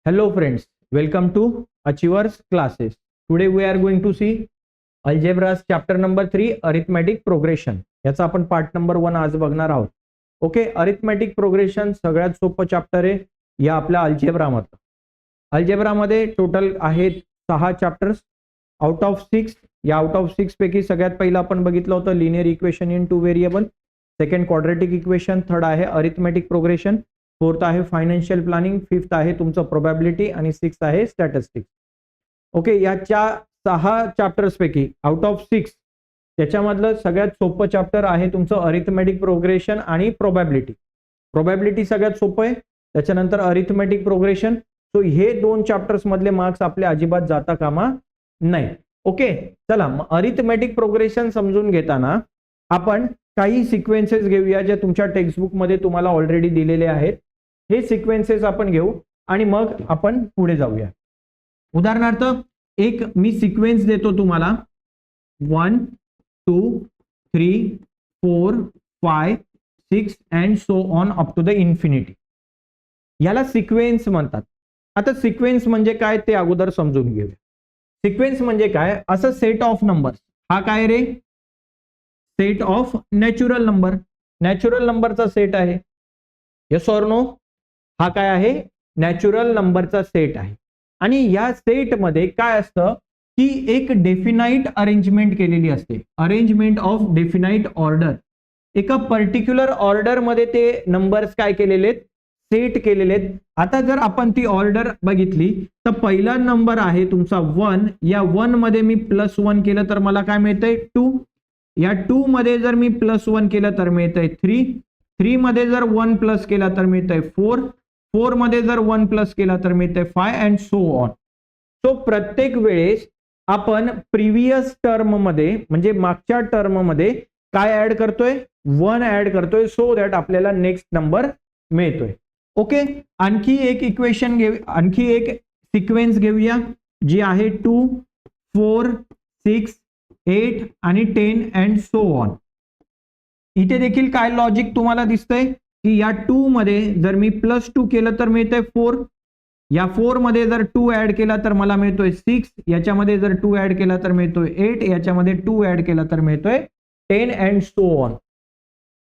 Hello friends, welcome to Achievers Classes. Today we are going to see Algebras chapter number 3 Arithmetic Progression. याचा आपण part number 1 आज बघणार आहोत. Okay, arithmetic progression सगळ्यात सोपं chapter आहे या आपल्या अल्जेब्रामध्ये. अल्जेब्रामध्ये टोटल आहेत 6 चॅप्टर्स आउट ऑफ 6. या आउट ऑफ 6 पैकी सगळ्यात पहिलं आपण बघितलं होतं linear equation in 2 variable, second quadratic equation, third आहे अरिथमेटिक प्रोग्रेशन, फोर्थ आहे फायनान्शियल प्लॅनिंग, फिफ्थ आहे तुमचं प्रोबॅबिलिटी आणि सिक्स्थ आहे स्टॅटिस्टिक्स. ओके, याच्या 6 चॅप्टर्स पैकी आउट ऑफ 6 त्याच्यामधलं सगळ्यात सोपं चॅप्टर आहे तुमचं अरिथमेटिक प्रोग्रेशन आणि प्रोबॅबिलिटी. प्रोबॅबिलिटी सगळ्यात सोपं आहे, त्याच्यानंतर अरिथमेटिक प्रोग्रेशन. सो हे 2 चॅप्टर्स मधले मार्क्स आपले अजिबात जाता कामा नाही. ओके, चला अरिथमेटिक प्रोग्रेशन समजून घेताना आपण काही सिक्वेन्सेस घेऊया जे तुमच्या टेक्स्टबुक मध्ये तुम्हाला ऑलरेडी दिलेले आहेत. हे सिक्वेन्सेस आपण घेऊ आणि मग आपण पुढे जाऊया. उदाहरणार्थ एक मी सिक्वेन्स देतो तुम्हाला 1 2 3 4 5 6 and so on up to the infinity. याला सिक्वेन्स म्हणतात. आता सिक्वेन्स म्हणजे काय ते अगोदर समजून घेऊया. सिक्वेन्स म्हणजे काय, असं सेट ऑफ नंबर्स. हा काय रे, set of natural number. Natural नंबरचा सेट आहे. यस ऑर नो, हा काय आहे, नॅचरल नंबरचा सेट आहे. आणि या सेट मध्ये काय असतं की एक डेफिनाइट अरेंजमेंट केलेली असते, अरेंजमेंट ऑफ डेफिनाइट ऑर्डर. एका पर्टिक्युलर ऑर्डर मध्ये ते नंबर्स काय केलेले आहेत, सेट केलेले आहेत. आता जर आपण ती ऑर्डर बघितली तर पहिला नंबर आहे तुमचा 1. या 1 मध्ये मी +1 केलं तर मला काय मिळतंय 2. या 2 मध्ये जर मी +1 केलं तर मिळतंय 3. 3 मध्ये जर 1 प्लस केला तर मिळतंय 4. 4 मध्ये जर 1 प्लस केला तर मिळतंय 5 अँड सो ऑन. सो प्रत्येक वेळेस आपण प्रिव्हियस टर्म मध्ये म्हणजे मागच्या टर्म मध्ये काय ऍड करतोय, 1 ऍड करतोय, सो दॅट आपल्याला नेक्स्ट नंबर मिळतोय. ओके, आणखी एक इक्वेशन घेऊ, आणखी एक सिक्वेन्स घेऊया जी आहे 2 4 6 8 आणि 10 अँड सो ऑन. इथे देखील काय लॉजिक तुम्हाला दिसतंय की या 2 मध्ये जर मी +2 केलं तर मिळतंय 4. या 4 मध्ये जर 2 ऍड केला तर मला मिळतोय 6. याच्यामध्ये जर 2 ऍड केला तर मिळतोय 8. याच्यामध्ये 2 ऍड केला तर मिळतोय 10 अँड सो ऑन.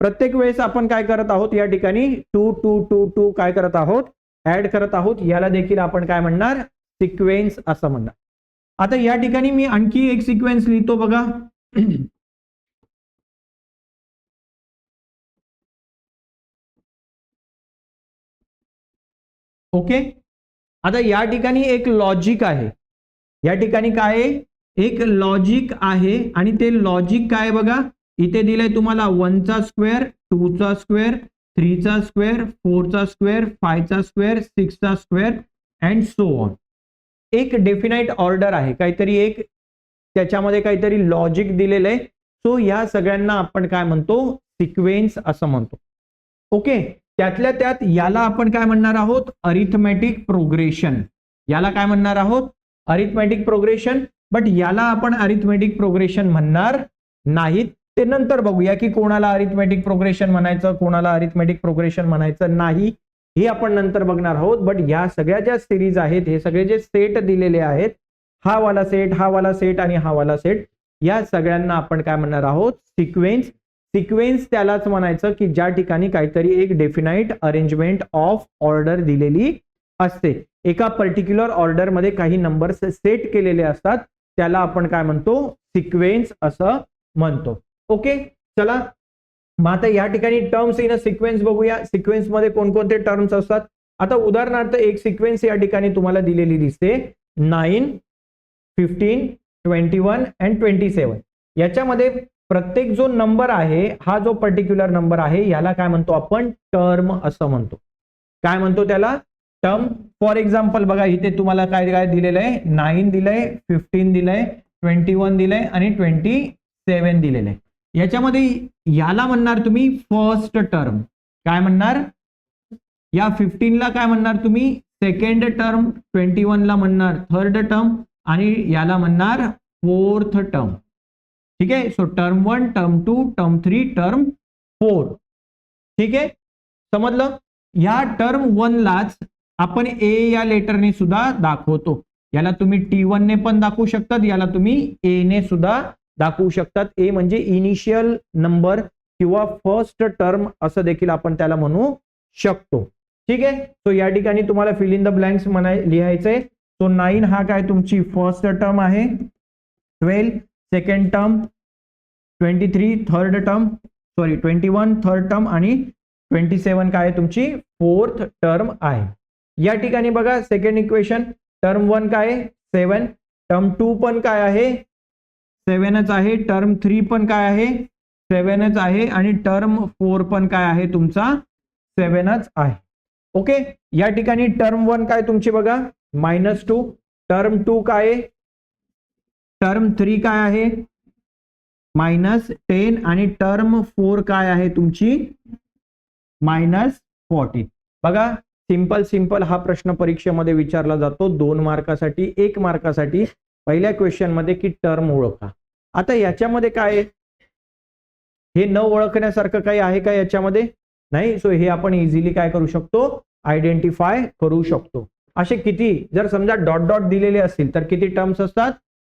प्रत्येक वेळेस आपण काय करत आहोत, या ठिकाणी 2 2 2 2 काय करत आहोत, ऍड करत आहोत. याला देखील आपण काय म्हणणार, सिक्वेन्स असं म्हणणार. आता या ठिकाणी मी आणखी एक सिक्वेन्स लिहितो बघा. ओके, आता या ठिकाणी एक लॉजिक आहे. या ठिकाणी काय आहे, एक लॉजिक आहे आणि ते लॉजिक काय बघा, इथे दिलंय तुम्हाला 1 चा स्क्वेअर, 2 चा स्क्वेअर, 3 चा स्क्वेअर, 4 चा स्क्वेअर, 5 चा स्क्वेअर, 6 चा स्क्वेअर अँड सो ऑन. एक डेफिनाइट ऑर्डर आहे, काहीतरी एक त्याच्यामध्ये काहीतरी लॉजिक दिलेलं आहे. सो या सगळ्यांना आपण काय म्हणतो, सिक्वेन्स असं म्हणतो. ओके, त्यातल्या त्यात याला आपण काय म्हणणार आहोत, अरिथमेटिक प्रोग्रेशन. याला काय म्हणणार आहोत, अरिथमेटिक प्रोग्रेशन. बट याला आपण अरिथमेटिक प्रोग्रेशन म्हणणार नाहीत. ते नंतर बघूया की कोणाला अरिथमेटिक प्रोग्रेशन म्हणायचं, कोणाला अरिथमेटिक प्रोग्रेशन म्हणायचं नाही, हे आपण नंतर बघणार आहोत. बट या सगळ्या ज्या सिरीज आहेत, हे सगळे जे सेट दिलेले आहेत, हा वाला सेट, हा वाला सेट आणि हा वाला सेट, या सगळ्यांना आपण काय म्हणणार आहोत, सिक्वेन्स. सिक्वेन्स त्यालाच म्हणायचं की ज्या ठिकाणी काहीतरी एक डेफिनाइट अरेंजमेंट ऑफ ऑर्डर दिलेली असते. एका पर्टिक्युलर ऑर्डर मध्ये काही नंबर्स सेट केलेले असतात, त्याला आपण काय म्हणतो, सिक्वेन्स असं म्हणतो. ओके, चला मग आता या ठिकाणी टर्म्स इन अ सिक्वेन्स बघूया. सिक्वेन्स मध्ये कोणकोणते टर्म्स असतात. आता उदाहरणार्थ एक सिक्वेन्स या ठिकाणी तुम्हाला दिलेली दिसते 9 15 21 अँड 27. याच्यामध्ये प्रत्येक जो नंबर आहे, हा जो पर्टिक्युलर नंबर आहे, याला काय म्हणतो आपण, टर्म असं म्हणतो. काय म्हणतो त्याला, टर्म. फॉर एक्झाम्पल बघा, इथे तुम्हाला काय काय दिलेलं आहे, 9 दिलंय, 15 दिलंय, 21 दिलंय आणि 27 दिलेलं आहे. याच्यामध्ये याला म्हणणार तुम्ही फर्स्ट टर्म. काय म्हणणार, या 15 ला काय म्हणणार तुम्ही, सेकंड टर्म. 21 ला म्हणणार थर्ड टर्म आणि याला म्हणणार फोर्थ टर्म. ठीक आहे. So term 1, term 2, term 3, term 4. ठीक आहे, समजलं. या टर्म 1 लाच आपण ए या लेटरने सुद्धा दाखवतो. याला तुम्ही T1 ने पण दाखवू शकतात, याला तुम्ही ए ने सुद्धा दाखवू शकतात. ए म्हणजे इनिशियल नंबर किंवा फर्स्ट टर्म असं देखील आपण त्याला म्हणू शकतो. ठीक आहे. सो या ठिकाणी तुम्हाला फिल इन द ब्लँक्स लिहायचंय. सो 9 हा काय तुमची फर्स्ट टर्म आहे, 12 second term, 23 third term, 21 third term आणि 27 काय आहे तुमची फोर्थ टर्म आहे. या ठिकाणी बघा सेकंड इक्वेशन, टर्म 1 काय आहे 7, टर्म 2 पण काय आहे 7च आहे, टर्म 3 पण काय आहे 7च आहे आणि टर्म 4 पण काय आहे तुमचा 7च आहे. ओके. या ठिकाणी टर्म 1 काय तुमची बघा -2, टर्म 2 काय आहे, टर्म 3 काय आहे -10 आणि टर्म 4 काय आहे तुमची -14. बघा सिंपल हा प्रश्न परीक्षेमध्ये विचारला जातो 2 मार्कासाठी, 1 मार्कासाठी पहिल्या क्वेश्चन मध्ये की टर्म ओळखा. आता याच्यामध्ये काय आहे, हे न ओळखण्यासारखं काही आहे का याच्यामध्ये नाही. सो हे आपण इझिली काय करू शकतो आयडेंटिफाय करू शकतो. असे किती जर समजा डॉट डॉट दिलेले असतील तर किती टर्म्स असतात,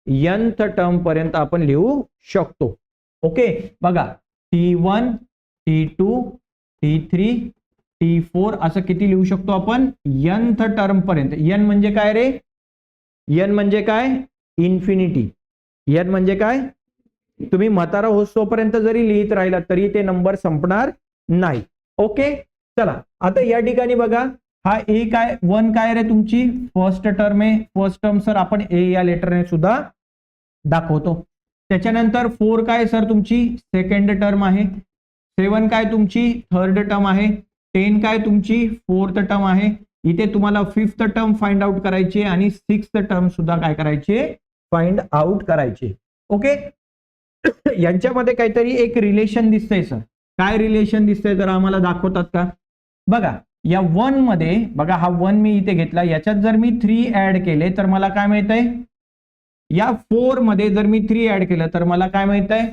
nth टर्म पर्यंत आपण लिहू शकतो. ओके. बघा T1 T2 T3 T4 असं किती लिहू शकतो आपण nth टर्म पर्यंत. n म्हणजे काय रे, n म्हणजे काय इन्फिनिटी. n म्हणजे काय, तुम्ही म्हातारा होस्तोपर्यंत जरी लिहित राहिला तरी ते नंबर संपणार नाही. ओके. चला आता या ठिकाणी बघा हा ए काय 1 काय रे तुमची फर्स्ट टर्म आहे, फर्स्ट टर्म सर आपण ए या लेटरने सुद्धा दाखवतो. त्याच्यानंतर 4 काय सर तुमची सेकंड टर्म आहे, 7 काय तुमची थर्ड टर्म आहे, 10 काय तुमची फोर्थ टर्म आहे. इथे तुम्हाला फिफ्थ टर्म फाइंड आउट करायची आणि सिक्स्थ टर्म सुद्धा काय करायची फाइंड आउट करायची. ओके. यांच्यामध्ये काहीतरी एक रिलेशन दिसतंय सर, काय रिलेशन दिसतंय तर आम्हाला दाखवतात का. बघा या 1 मध्ये बघा हा 1 मी इथे घेतला, याच्यात जर मी 3 ऍड केले तर मला काय मिळतंय, या 4 मध्ये जर मी 3 ऍड केलं तर मला काय मिळतंय,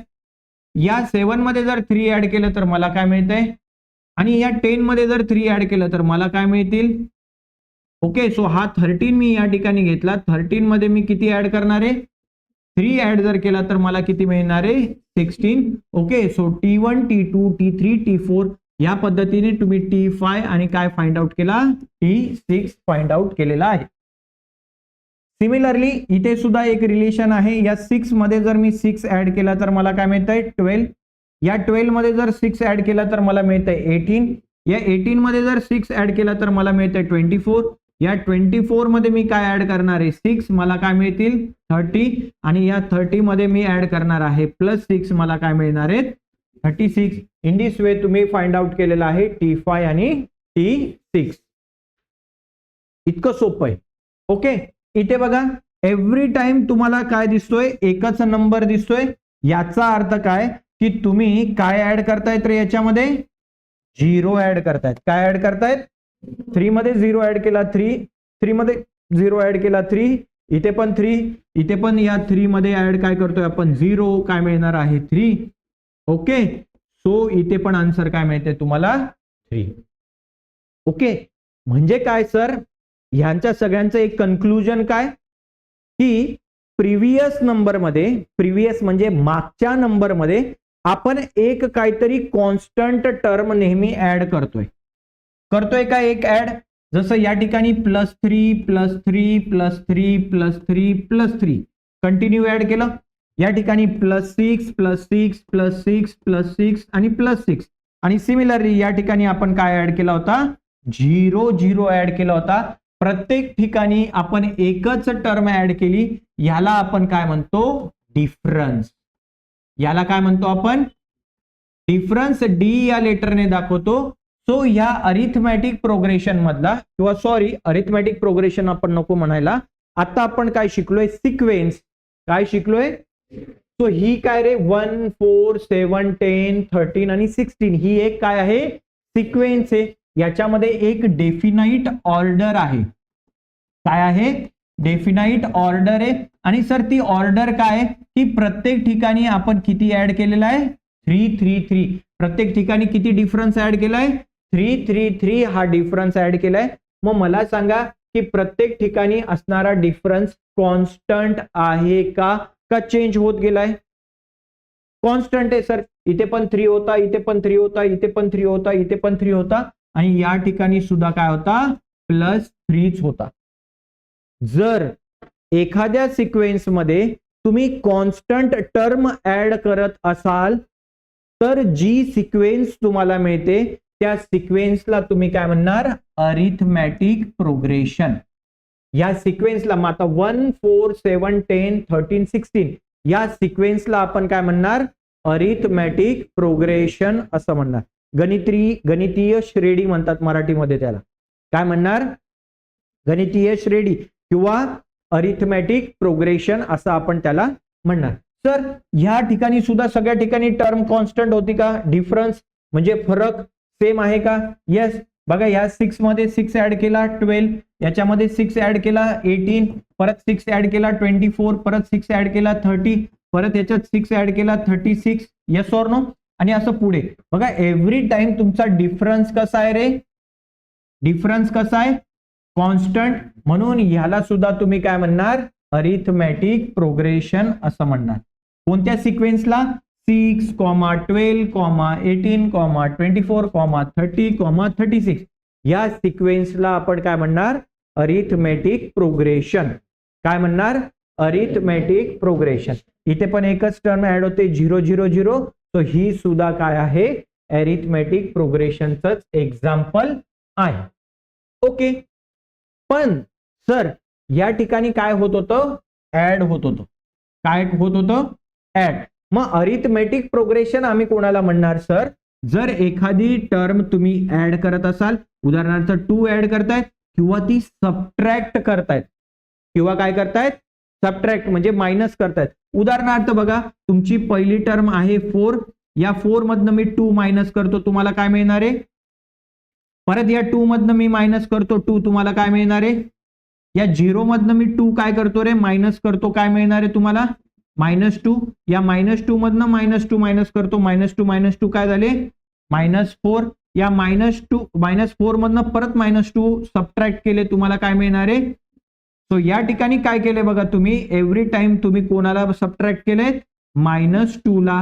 या 7 मध्ये जर 3 ऍड केलं तर मला काय मिळतंय आणि या 10 मध्ये जर 3 ऍड केलं तर मला काय मिळतील. ओके. सो हा 13 मी या ठिकाणी घेतला, 13 मध्ये मी किती ऍड करणार आहे 3 ऍड जर केला तर मला किती मिळणार आहे 16. Okay. So T1 T2 T3 T4 या पद्धतीने तुम्ही T5 आणि काय फाइंड आउट केला T6 फाइंड आउट केलेला आहे. सिमिलरली इथे सुद्धा एक रिलेशन आहे, या 6 मध्ये जर मी 6 ऍड केला तर मला काय मिळतंय 12, या 12 मध्ये जर 6 ऍड केला तर मला मिळतंय 18, या 18 मध्ये जर 6 ऍड केला तर मला मिळतंय 24, या 24 मध्ये मी काय ऍड करणार आहे 6 मला काय मिळतील 30 आणि या 30 मध्ये मी ऍड करणार आहे +6 मला काय मिळणार आहे 36. इन दिस वे तुम्ही फाइंड आउट केलेला आहे T5 आणि T6. इतकं सोपं आहे. ओके. इथे बघा एव्हरी टाइम तुम्हाला काय दिसतोय एकच नंबर दिसतोय, याचा अर्थ काय की तुम्ही काय ऍड करतायत रे याच्यामध्ये 0 ऍड करतायत. काय ऍड करतायत 3 मध्ये 0 ऍड केला 3 मध्ये 0 ऍड केला 3, इथे पण 3, इथे पण या 3 मध्ये ऍड काय करतोय आपण 0 काय मिळणार आहे 3. ओके. सो इथे पण आन्सर काय मिळते तुम्हाला 3. ओके. म्हणजे काय सर ह्यांच्या सगळ्यांचं एक कन्क्लुजन काय की प्रिव्हियस नंबर मध्ये, प्रिव्हियस म्हणजे मागच्या नंबर मध्ये आपण एक काहीतरी कॉन्स्टंट टर्म नेहमी ऍड करतोय का एक ऍड, जसं या ठिकाणी +3 +3 +3 +3 +3 कंटिन्यू ऍड केलं, या ठिकाणी +6 +6 +6 +6 आणि +6 आणि सिमिलरली या ठिकाणी आपण काय ऍड केला होता 0 0 ऍड केला होता. प्रत्येक ठिकाणी आपण एकच टर्म ऍड केली, याला आपण काय म्हणतो डिफरन्स. याला काय म्हणतो आपण डिफरन्स, डी या लेटरने दाखवतो. सो या अरिथमॅटिक प्रोग्रेशन मधला किंवा सॉरी अरिथमॅटिक प्रोग्रेशन आपण नको म्हणायला, आता आपण काय शिकलोय सिक्वेन्स. काय शिकलोय, सो ही काय रे 1 4 7 10 13 आणि 16 ही एक काय आहे सिक्वेन्स आहे. याच्यामध्ये एक डेफिनाइट ऑर्डर आहे. काय आहे डेफिनाइट ऑर्डर आहे. आणि सर ती ऑर्डर काय की प्रत्येक ठिकाणी आपण किती ऍड केलेला आहे 3 3 3, प्रत्येक ठिकाणी किती डिफरन्स ऍड केलाय 3 3 3 हा डिफरन्स ऍड केलाय. मग मला सांगा की प्रत्येक ठिकाणी असणारा डिफरन्स कॉन्स्टंट आहे का चेंज होत गेलाय? कॉन्स्टंट आहे सर. इथे पण 3 होता, इथे पण 3 होता, इथे पण 3 होता, इथे पण 3 होता आणि या ठिकाणी सुद्धा काय होता? +3 होता. जर एखाद्या सिक्वेन्स मध्ये तुम्ही कॉन्स्टंट टर्म ऍड करत असाल तर जी सिक्वेन्स तुम्हाला मिळते त्या सिक्वेन्सला तुम्ही काय म्हणणार? Arithmetic progression. या सिक्वेन्सला मग आता 1 4 7 10 13 16 या सिक्वेन्सला आपण काय म्हणणार? अरिथमॅटिक प्रोग्रेशन असं म्हणणार. गणितीय श्रेणी म्हणतात मराठीमध्ये त्याला. काय म्हणणार? गणितीय श्रेणी किंवा अरिथमॅटिक प्रोग्रेशन असं आपण त्याला म्हणणार. सर ह्या ठिकाणी सुद्धा सगळ्या ठिकाणी टर्म कॉन्स्टंट होती का? डिफरन्स म्हणजे फरक सेम आहे का? येस. बघा या 6 मध्ये 6 ऍड केला 12, याच्यामध्ये 6 ऍड केला 18, परत 6 ऍड केला 24, परत 6 ऍड केला 30, परत याच्यात 6 ऍड केला 36. Yes or no? आणि असं पुढे. बघा एव्हरी टाइम तुमचा डिफरन्स कसा आहे रे? डिफरन्स कसा आहे? कॉन्स्टंट. म्हणून ह्याला सुद्धा तुम्ही काय म्हणणार? अरिथमॅटिक प्रोग्रेशन असं म्हणणार. कोणत्या सिक्वेन्सला? 6, 12, 18, 24, 30, 36 या सिक्वेन्सला आपण काय म्हणणार? Arithmetic progression. काय म्हणणार? Arithmetic progression. इथे पण एकच टर्म ऍड होते 0 0 0. तर ही सुद्धा काय आहे? अरिथमॅटिक प्रोग्रेशनच एक्झाम्पल आहे. ओके. पण सर या ठिकाणी काय होत होतं? ऍड होत होतं. काय होत होतं? ऍड. मग अरिथमॅटिक प्रोग्रेशन आम्ही कोणाला म्हणणार सर? जर एखादी टर्म तुम्ही ऍड करत असाल, उदाहरणार्थ 2 ऍड करतायत किंवा ती सबट्रॅक्ट करतायत किंवा काय करतायत? सबट्रॅक्ट म्हणजे मायनस करतायत. उदाहरणार्थ बघा तुमची पहिली टर्म आहे 4, या 4 मधनं मी 2 मायनस करतो, तुम्हाला काय मिळणार आहे? परत या 2 मधनं मी मायनस करतो 2, तुम्हाला काय मिळणार आहे? या 0 मधनं मी 2 काय करतो रे? मायनस करतो, काय मिळणार आहे तुम्हाला? -2. या -2 मधनं -2 मायनस करतो, -2 काय झाले? -4. या -4 मधनं परत -2 सबट्रॅक्ट केले, तुम्हाला काय मिळणार आहे? सो या ठिकाणी काय केले बघा तुम्ही? एव्हरी टाइम तुम्ही कोणाला सबट्रॅक्ट केले? -2 ला.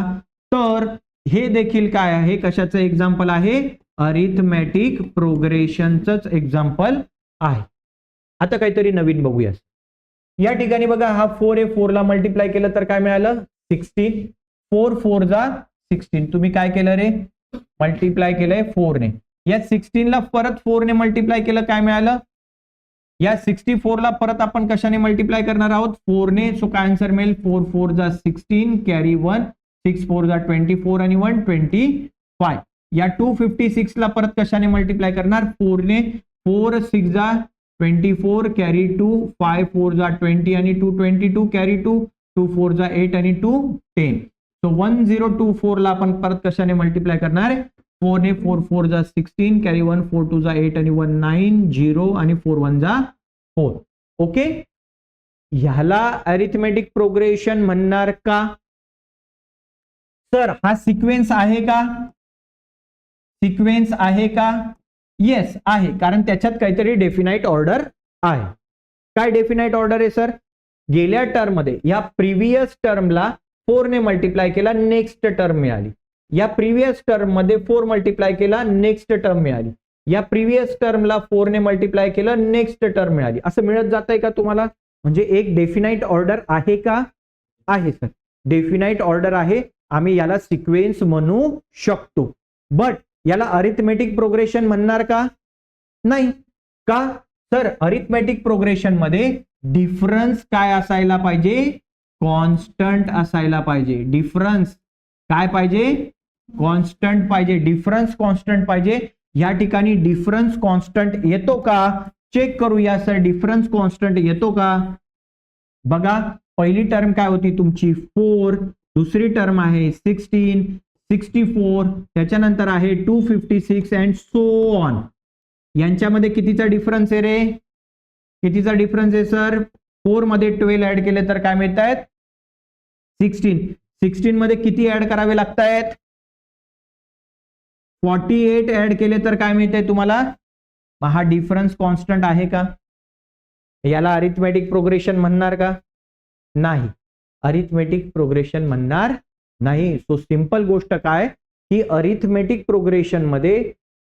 तर हे देखील काय आहे? कशाचं एक्झाम्पल आहे? अरिथमॅटिक प्रोग्रेशनच एक्झाम्पल आहे. आता काहीतरी नवीन बघूया. या ठिकाणी बघा हा 4 आहे, 4 ला मल्टिप्लाय केलं तर काय मिळालं? 16. 4 4 जा 16. तुम्ही काय केलं रे? मल्टिप्लाय केलंय 4 ने. या 16 ला परत 4 ने मल्टिप्लाय केलं, काय मिळालं? या 64 ला परत आपण कशाने मल्टिप्लाय करणार आहोत? 4 ने. सो काय आन्सर मिळेल? 4 4 जा 16 कॅरी 1, 6 4 जा 24 आणि 1 25. या 256 ला परत कशाने मल्टिप्लाय करणार? 4 ने. 4 6 जा 24 कॅरी 2, 5 4 जा 20 आणि 2 22 कॅरी 2, 2 4 जा 8 आणि 2 10. सो 1024 ला आपण परत कशाने मल्टिप्लाय करणार? 4 ने. 4 4 जा 16 कॅरी 1, 4 2 जा 8 आणि 1 9 0 आणि 4 1 जा 4. ओके. ह्याला अरिथमॅटिक प्रोग्रेशन म्हणणार का? सर हा सिक्वेन्स आहे का? सिक्वेन्स आहे का? येस आहे, कारण त्याच्यात काहीतरी डेफिनाइट ऑर्डर आहे. काय डेफिनाइट ऑर्डर आहे सर? गेल्या टर्म मध्ये या प्रिव्हियस टर्मला 4 ने मल्टिप्लाय केला, नेक्स्ट टर्म मिळाली. या प्रिव्हियस टर्म मध्ये 4 मल्टिप्लाय केला, नेक्स्ट टर्म मिळाली. या प्रिव्हियस टर्मला 4 ने मल्टिप्लाय केलं, नेक्स्ट टर्म मिळाली. असं मिळत जातंय का तुम्हाला? म्हणजे एक डेफिनाइट ऑर्डर आहे का? आहे सर, डेफिनाइट ऑर्डर आहे. आम्ही याला सिक्वेन्स म्हणू शकतो. बट याला अरिथमॅटिक प्रोग्रेशन म्हणणार का? नाही. का? सर अरिथमॅटिक प्रोग्रेशन मध्ये डिफरन्स काय असायला पाहिजे? कॉन्स्टंट असायला पाहिजे. डिफरन्स काय पाहिजे? कॉन्स्टंट पाहिजे. डिफरन्स कॉन्स्टंट पाहिजे. या ठिकाणी डिफरन्स कॉन्स्टंट येतो का? चेक करूया सर, डिफरन्स कॉन्स्टंट येतो का? बघा पहिली टर्म काय होती तुमची? 4. दुसरी टर्म आहे 16, 64, त्याच्यानंतर आहे 256 अँड सो ऑन. यांच्यामध्ये कितीचा डिफरन्स आहे रे? कितीचा डिफरन्स आहे सर? 4 मध्ये 12 ऍड केले तर काय मिळत आहेत? 16. 16 मध्ये किती ऍड करावे लागत आहेत? 48 ऍड केले तर काय मिळते तुम्हाला? मग हा डिफरन्स कॉन्स्टंट आहे का? याला अरिथमेटिक प्रोग्रेशन म्हणणार का? नाही, अरिथमेटिक प्रोग्रेशन म्हणणार नाही. सो सिंपल गोष्ट काय की अरिथमेटिक प्रोग्रेशन मध्ये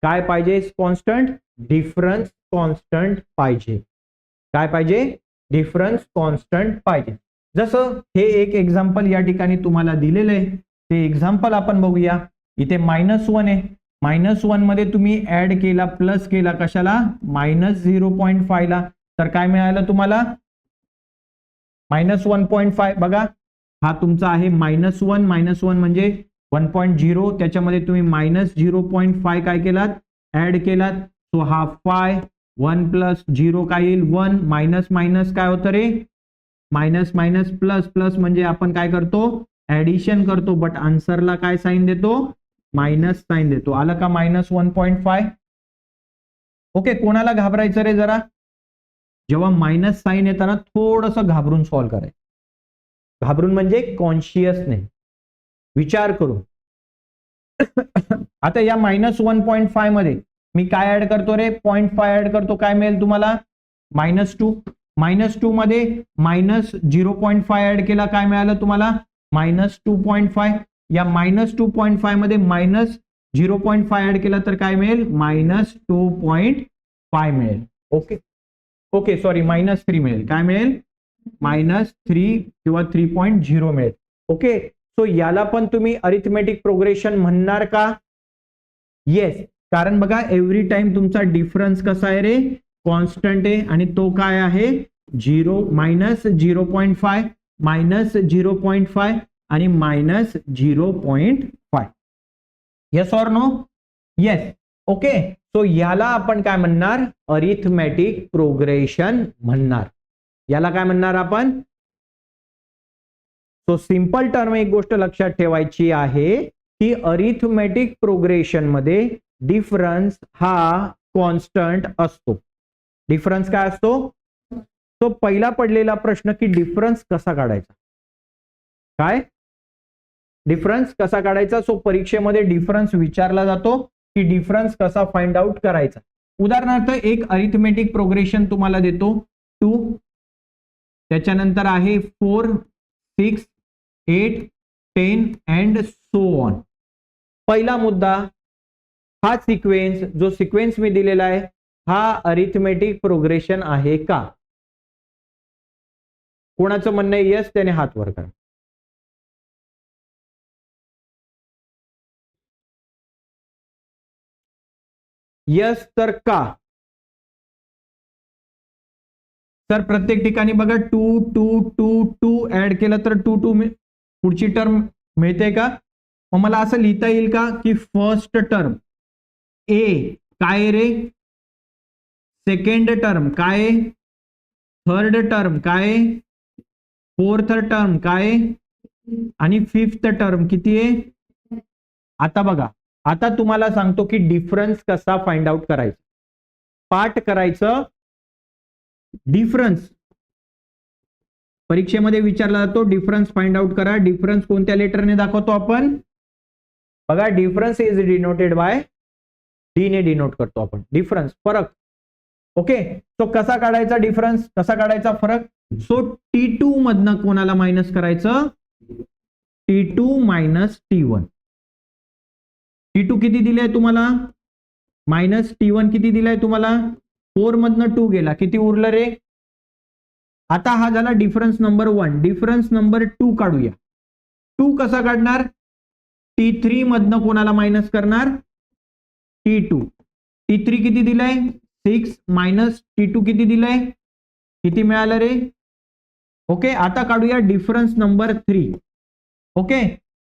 काय पाहिजे? कॉन्स्टंट, डिफरन्स कॉन्स्टंट पाहिजे. काय पाहिजे? डिफरन्स कॉन्स्टंट पाहिजे. जसं हे एक एक्झाम्पल या ठिकाणी तुम्हाला दिलेलं आहे, ते एक्झाम्पल आपण बघूया. इथे -1 आहे, -1 मध्ये तुम्ही ऍड केला, प्लस केला, कशाला? -0.5 ला, तर काय मिळालं तुम्हाला? -1.5. बघा हा तुमचा आहे -1 म्हणजे 1.0, त्याच्यामध्ये तुम्ही -0.5 काय केलात? ऍड केलात. सो हा 1 प्लस 0 काय येईल? 1. मायनस मायनस काय होतं रे? मायनस मायनस प्लस प्लस म्हणजे आपण काय करतो? ऍडिशन करतो, बट आन्सरला काय साईन देतो? मायनस साईन देतो. आलं का? -1.5. ओके, कोणाला घाबरायचं रे जरा? जेव्हा मायनस साईन येताना थोडस घाबरून सॉल्व्ह करायचं. घाबरून म्हणजे कॉन्शियस नाही, विचार करून. आता या -1.5 मध्ये मी काय ऍड करतो रे? 0.5 ऍड करतो. काय मिळेल तुम्हाला? -2. -2 मध्ये -0.5 ऍड केला, काय मिळालं तुम्हाला? -2.5. या -2.5 मध्ये -0.5 ऍड केला तर काय मिळेल? -2.5 मिळेल. ओके ओके, सॉरी, -3 मिळेल. काय मिळेल? -3 किंवा 3.0 मिळेल. ओके, सो याला पण तुम्ही अरिथमेटिक प्रोग्रेशन म्हणणार का? येस, कारण बघा एव्हरी टाइम तुमचा डिफरन्स कसा आहे रे? कॉन्स्टंट आहे, आणि तो काय आहे? 0.5 -0.5 आणि -0.5. Yes or no? Yes. Okay, so याला आपण काय म्हणणार? अरिथमेटिक प्रोग्रेशन म्हणणार. याला काय म्हणणार आपण? सो सिंपल टर्म एक गोष्ट लक्षात ठेवायची आहे की अरिथमेटिक प्रोग्रेशन मध्ये डिफरन्स हा कॉन्स्टंट असतो. डिफरन्स काय असतो? तो पहिला पडलेला प्रश्न की डिफरन्स कसा काढायचा? काय? डिफरन्स कसा काढायचा? सो परीक्षेमध्ये डिफरन्स विचारला जातो की डिफरन्स कसा फाइंड आउट करायचा. उदाहरणार्थ एक अरिथमेटिक प्रोग्रेशन तुम्हाला देतो 2, त्याच्यानंतर आहे 4, 6, 8, 10 अँड सो ऑन. पहिला मुद्दा, हा सिक्वेन्स, जो सिक्वेन्स मी दिलेला आहे, हा अरिथमेटिक प्रोग्रेशन आहे का? कोणाचं म्हणणं आहे यस त्याने हात वर करा. यस तर का? सर प्रत्येक ठिकाणी बघा 2 2 2 2 ऍड केलं तर 2 2 पुढची टर्म मिळते का? मग मला असं लिहिता येईल का की फर्स्ट टर्म ए काय रे? सेकंड टर्म काय? थर्ड टर्म काय? फोर्थ टर्म काय? आणि फिफ्थ टर्म किती आहे? आता बघा, आता तुम्हाला सांगतो की डिफरन्स कसा फाइंड आउट करायचा. पाठ करायचं. डिफरन्स परीक्षेमध्ये विचारला जातो, डिफरन्स फाइंड आउट करा. डिफरन्स कोणत्या लेटरने दाखवतो आपण? बघा, difference is denoted by D ने डिनोट करतो आपण. डिफरन्स, फरक. ओके, तो कसा काढायचा डिफरन्स? कसा काढायचा फरक? सो T2 मधनं कोणाला मायनस करायचं? T2 minus T1. T2 किती दिलाय तुम्हाला? मायनस T1 किती दिलाय तुम्हाला? 4 मधनं 2 गेला, किती उरलं रे? आता हा झाला डिफरन्स नंबर 1. डिफरन्स नंबर 2 काढूया. 2 कसा काढणार? T3 मधनं कोणाला मायनस करणार? T2. T3 किती दिलाय? 6 मायनस T2 किती दिलाय? किती मिळालं रे? ओके, आता काढूया डिफरन्स नंबर 3. ओके,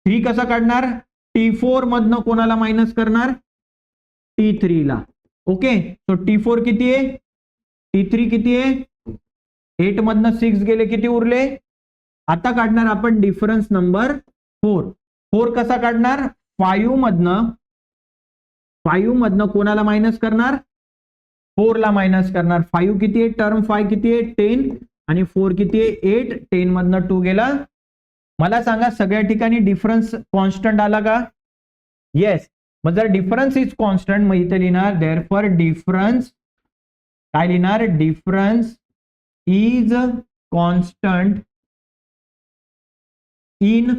3 कसा काढणार? T4 मधनं कोणाला मायनस करणार? T3 ला. ओके, सो T4 किती आहे? T3 किती आहे? 8 मधनं 6 गेले, किती उरले? आता काढणार आपण डिफरन्स नंबर 4. 4 कसा काढणार? 5 मधनं कोणाला मायनस करणार? 4 ला मायनस करणार. 5 किती आहे? टर्म 5 किती आहे? 10 आणि 4 किती आहे? 8. 10 मधनं 2 गेला. मला सांगा सगळ्या ठिकाणी डिफरन्स कॉन्स्टंट आला का? येस. मग जर डिफरन्स इज कॉन्स्टंट, मग इथे लिहिणार देअरफॉर डिफरन्स काय लिहिणार, difference is constant in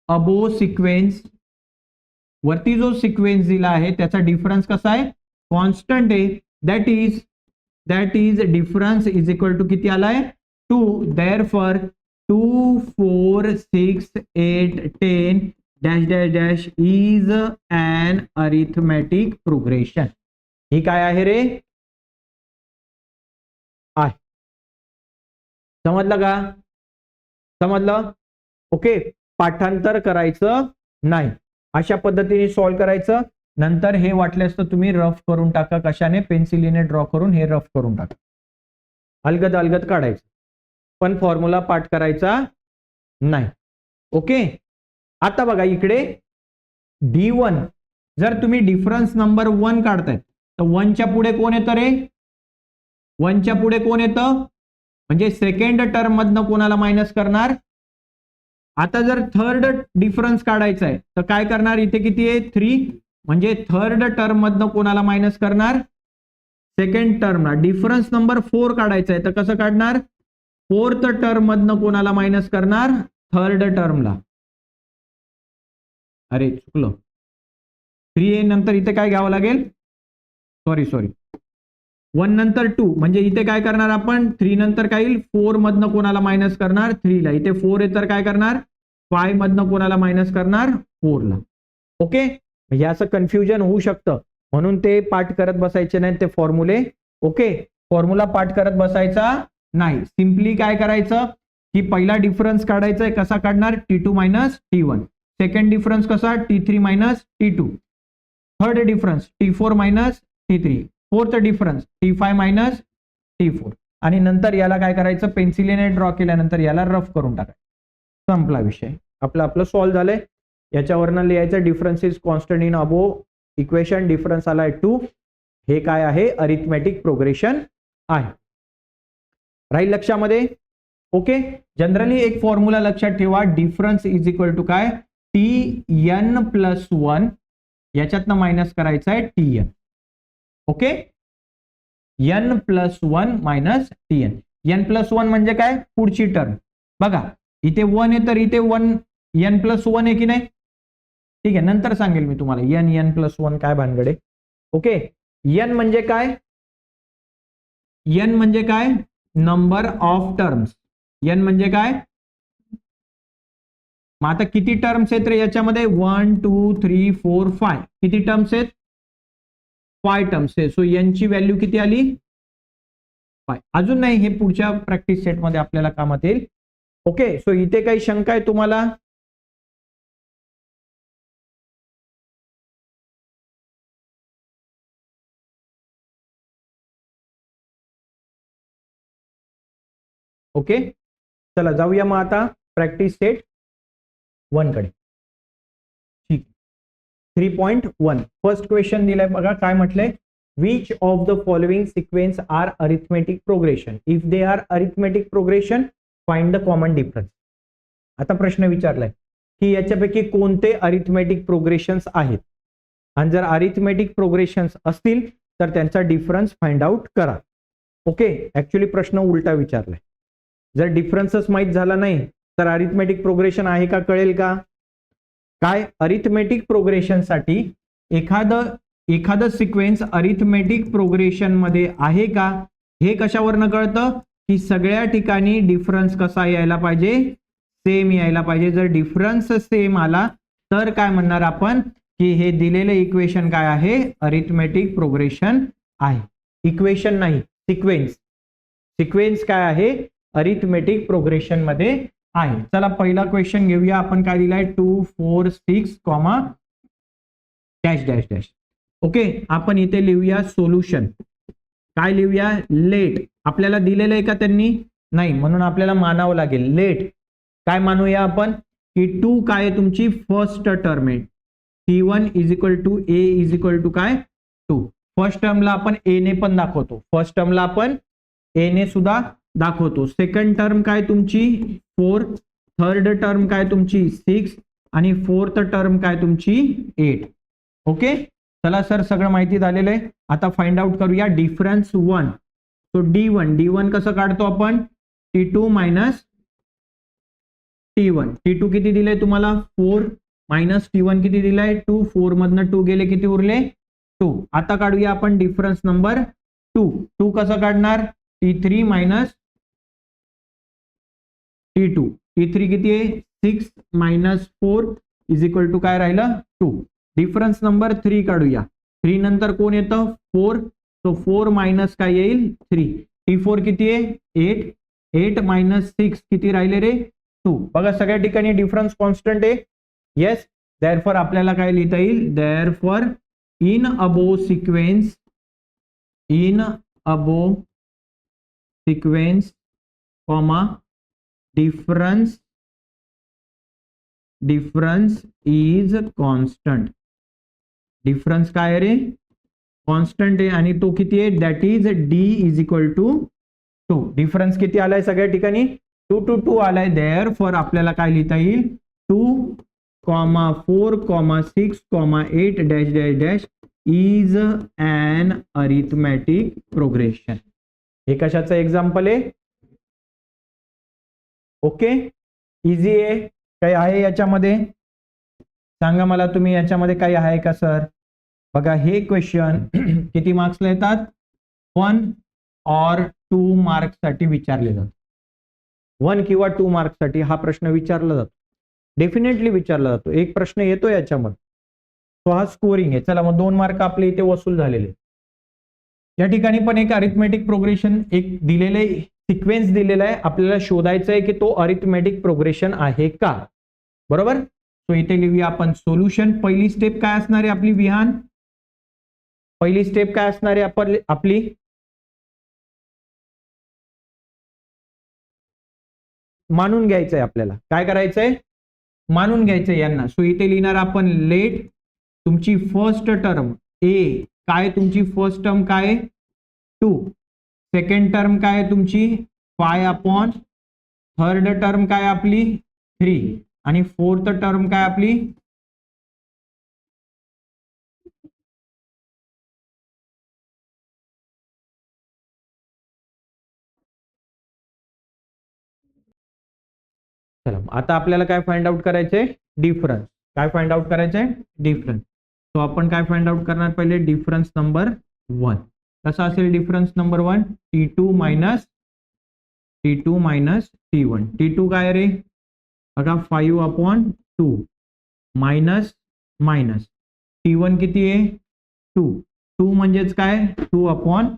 above sequence. वरती जो सिक्वेन्स दिला आहे त्याचा डिफरन्स कसा आहे, कॉन्स्टंट आहे. That is difference is equal to किती आलाय, 2. Therefore 2, 4, 6, 8, 10 dash dash dash is an arithmetic progression. ही काय आहे रे, आहे. समजलं का, समजलं. ओके, पाठांतर करायचं नाही, अशा पद्धतीने सॉल्व करायचं. नंतर हे वाटल्यास तर तुम्ही रफ करून टाका, कशाने, पेन्सिलीने ड्रॉ करून हे रफ करून टाका, अलगद अलगद काढायचं, पण फॉर्म्युला पाठ करायचा नाही. ओके, आता बघा इकडे D1, जर तुम्ही डिफरन्स नंबर 1 काढताय तर 1च्या पुढे कोण येतं रे, 1च्या पुढे कोण येतं, म्हणजे सेकंड टर्म मधनं कोणाला मायनस करणार. आता जर थर्ड डिफरन्स काढायचा आहे तर काय करणार, इथे किती आहे, 3, म्हणजे थर्ड टर्म मधनं कोणाला मायनस करणार, सेकंड टर्मला. डिफरन्स नंबर 4 काढायचा आहे तर कसं काढणार, फोर्थ टर्म मधनं कोणाला मायनस करणार, थर्ड टर्मला. अरे चुकलं, 3 नंतर इथे काय घ्यावं लागेल, सॉरी 1 नंतर 2, म्हणजे इथे काय करणार आपण, 3 नंतर काय येईल, 4 मधनं कोणाला मायनस करणार, 3 ला. इथे 4 आहे तर काय करणार, 5 मधनं कोणाला मायनस करणार, 4 ला. ओके, म्हणजे असं कन्फ्युजन होऊ शकतं, म्हणून ते पाठ करत बसायचे नाहीत ते फॉर्म्युले. ओके, फॉर्म्युला पाठ करत बसायचा नाही, सिम्पली काय करायचं की पहिला डिफरन्स काढायचा आहे, कसा काढणार, T2 minus T1. Second difference कसा, T3 minus T2. Third difference T4 minus T3. Fourth difference T5 minus T4. आणि नंतर याला काय करायचं, पेन्सिलीने ड्रॉ केल्यानंतर याला रफ करून टाकायचं, संपला विषय. आपलं सॉल्व्ह झालंय. याच्यावरनं लिहायचं difference is constant in above equation, difference आलाय 2. हे काय आहे, अरिथमॅटिक प्रोग्रेशन आहे. राहील लक्षामध्ये. ओके, जनरली एक फॉर्म्युला लक्षात ठेवा, डिफरन्स इज इक्वल टू काय, Tn+1, याच्यातनं मायनस करायचं आहे Tn. Okay, n+1 minus Tn. n+1 म्हणजे काय, पुढची टर्म. बघा इथे 1 आहे तर इथे 1 n+1 आहे की नाही, ठीक आहे, नंतर सांगेल मी तुम्हाला n+1 काय भानगडे. ओके, n म्हणजे काय, n म्हणजे काय, नंबर ऑफ टर्म्स. n म्हणजे काय, मग आता किती टर्म्स आहेत रे याच्यामध्ये, 1 2 3 4 5, किती टर्म्स आहेत, 5 टर्म्स आहे. सो n ची व्हॅल्यू किती आली, 5. अजून नाही, हे पुढच्या प्रॅक्टिस सेट मध्ये आपल्याला कामात येईल. ओके, सो इथे काही शंका आहे तुम्हाला, ओके, चला जाऊया मग आता प्रॅक्टिस सेट 1 कडे. ठीक, 3.1 फर्स्ट क्वेश्चन दिलाय बघा, काय म्हटलंय, which of the following sequence are arithmetic progression, if they are arithmetic progression find the common difference. आता प्रश्न विचारलाय की याच्यापैकी कोणते अरिथमेटिक प्रोग्रेशन्स आहेत, आणि जर अरिथमेटिक प्रोग्रेशन्स असतील तर त्यांचा डिफरन्स फाइंड आउट करा. ओके, ऍक्च्युली प्रश्न उलटा विचारलाय, जर डिफरन्सच माहित झाला नाही तर अरिथमेटिक प्रोग्रेशन आहे का कळेल का. काय, अरिथमेटिक प्रोग्रेशन साठी एखादं सिक्वेन्स अरिथमेटिक प्रोग्रेशन मध्ये आहे का, हे कशावरनं कळतं की सगळ्या ठिकाणी डिफरन्स कसा यायला पाहिजे, सेम यायला पाहिजे. जर डिफरन्स सेम आला तर काय म्हणणार आपण की हे दिलेले इक्वेशन काय आहे, अरिथमेटिक प्रोग्रेशन आहे. इक्वेशन नाही, सिक्वेन्स. सिक्वेन्स काय आहे, अरिथमेटिक प्रोग्रेशन मध्ये आहे. चला पहिला क्वेश्चन घेऊया आपण, काय दिलाय 2 4 6 डॅश डॅश डॅश. ओके, आपण इथे लिहूया सोल्युशन. काय लिहूया, लेट. आपल्याला दिलेलं आहे का त्यांनी, नाही, म्हणून आपल्याला मानावं लागेल लेट. काय मानूया आपण की 2 काय आहे तुमची फर्स्ट टर्म आहे, T1 is equal to A is equal to काय 2. फर्स्ट टर्मला आपण A ने पण दाखवतो, फर्स्ट टर्मला आपण A ने सुद्धा दाखवतो. सेकंड टर्म काय तुमची 4, थर्ड टर्म काय तुमची 6 आणि फोर्थ टर्म काय तुमची 8. ओके, चला सर सगळं माहिती झालेलं आहे. आता फाइंड आउट करूया डिफरन्स 1. सो D1 कसं काढतो आपण? T2 minus T1. T2 किती दिलंय तुम्हाला? 4 मायनस T1 किती दिलाय? 2. 4 मधनं 2 गेले, किती उरले? 2. आता काढूया आपण डिफरन्स नंबर 2. 2 कसं काढणार? T3 minus T2. T3 किती आहे? 6 मायनस 4 इज इक्वल टू काय राहिलं? 2. डिफरन्स नंबर 3 काढूया. 3 नंतर कोण येतं? 4. सो 4 मायनस काय येईल? 3. T4 किती आहे? 8. 8 मायनस 6 किती राहिले रे? 2. बघा सगळ्या ठिकाणी डिफरन्स कॉन्स्टंट आहे. येस, देअरफॉर आपल्याला काय लिहिता येईल? Therefore in above sequence comma difference is constant. Difference काय रे? कॉन्स्टंट आहे आणि तो किती आहे? That is D is equal to 2. Difference किती आलाय सगळ्या ठिकाणी? 2 to 2 आलाय. देअरफॉर आपल्याला काय लिहिता येईल? 2, 4, 6, 8 dash dash dash is an arithmetic progression. हे कशाचं एक्झाम्पल आहे? ओके, इझी आहे. काही आहे याच्यामध्ये? सांगा मला तुम्ही, याच्यामध्ये काही आहे का सर? बघा हे क्वेश्चन किती मार्क्सला येतात? 1 और 2 मार्क्ससाठी विचारले जातात. 1 किंवा 2 मार्क्ससाठी हा प्रश्न विचारला जातो, डेफिनेटली विचारला जातो. एक प्रश्न येतो याच्यामध्ये. तो हा स्कोरिंग आहे. चला मग 2 मार्क आपले इथे वसूल झालेले. या ठिकाणी पण एक अरिथमेटिक प्रोग्रेशन एक दिलेले सिक्वेन्स दिलेला आहे. आपल्याला शोधायचं आहे की तो अरिथमेटिक प्रोग्रेशन आहे का. बरोबर. तो इथे लिहूया आपण सोल्युशन. पहिली स्टेप काय असणार आहे आपली विहान? पहिली स्टेप काय असणार आहे आपली? मानून घ्यायचंय आपल्याला. काय करायचंय? मानून घ्यायचंय यांना. सो इथे लिहिणार आपण लेट तुमची फर्स्ट टर्म ए काय? तुमची फर्स्ट टर्म काय? 2. सेकंड टर्म काय आहे तुमची? 5 अपॉन. थर्ड टर्म काय आपली? 3. आणि फोर्थ टर्म काय आपली? चला आता आपल्याला काय फाइंड आउट करायचंय? डिफरन्स. काय फाइंड आउट करायचंय? डिफरन्स. तो आपण काय फाइंड आउट करणार? पहिले डिफरन्स नंबर 1. कसा असेल difference number 1? T2 minus T1. T2 काय रे? बघा 5 अपॉन 2 मायनस मायनस. T1 किती आहे? 2. 2 म्हणजेच काय? 2 अपॉन.